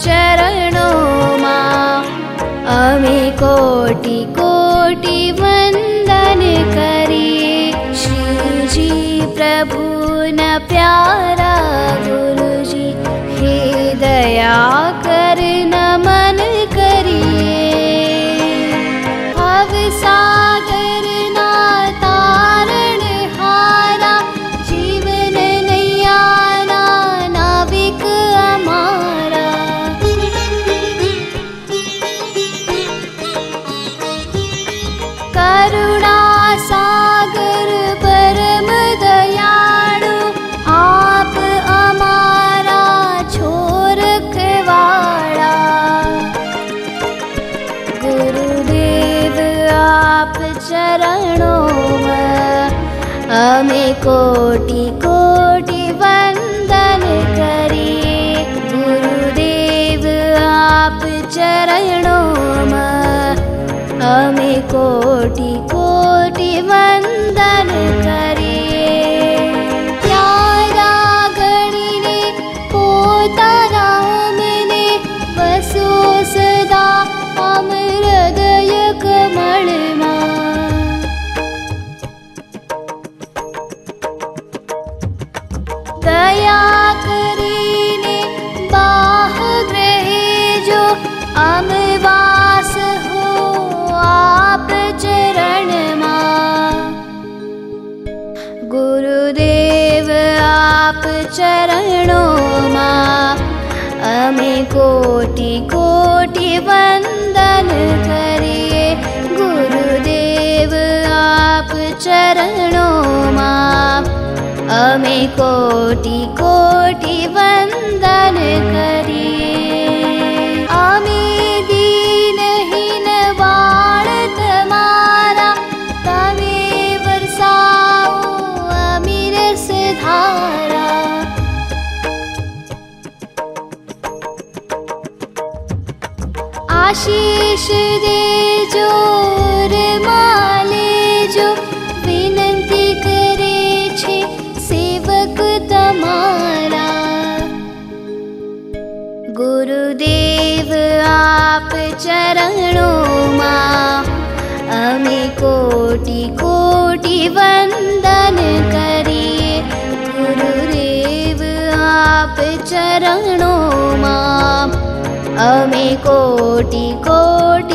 चरणों मां अमे कोटि कोटि वंदन करिए। श्रीजी प्रभु न प्यारा गुरुजी हे दया कर नमन करिए। भव सागर ना तारण हारा जीवन नैया ना नाविक हमारा। करुणा सागर परम दयालु आप हमारा छोर खवाड़ा। गुरुदेव आप चरणों में अमे कोटि कोटि वंदन करिए। गुरुदेव आप चरणों में अमे कोटि कोटि वंदन करिए। प्यारा गणिने पोताना अमने बसो सदा अम हृदय कमल मां। दया करीने बाह ग्रहेजो अम वास हो आप चरण मां। गुरुदेव आप चरणों मां अमे कोटि कोटि वंदन करिए। गुरुदेव आप चरणों मां अमे कोटि कोटि वंदन करिए। अमे दीनहीन बाळ तमारा तमे बरसाओ अमिरस धारा। आशीष देजो मालेजो विनंती करे छे सेवक तमारा। गुरुदेव आप चरणों मां अमे कोटि कोटि वंदन करिए। गुरुदेव आप चरणों मां अमे कोटि कोटि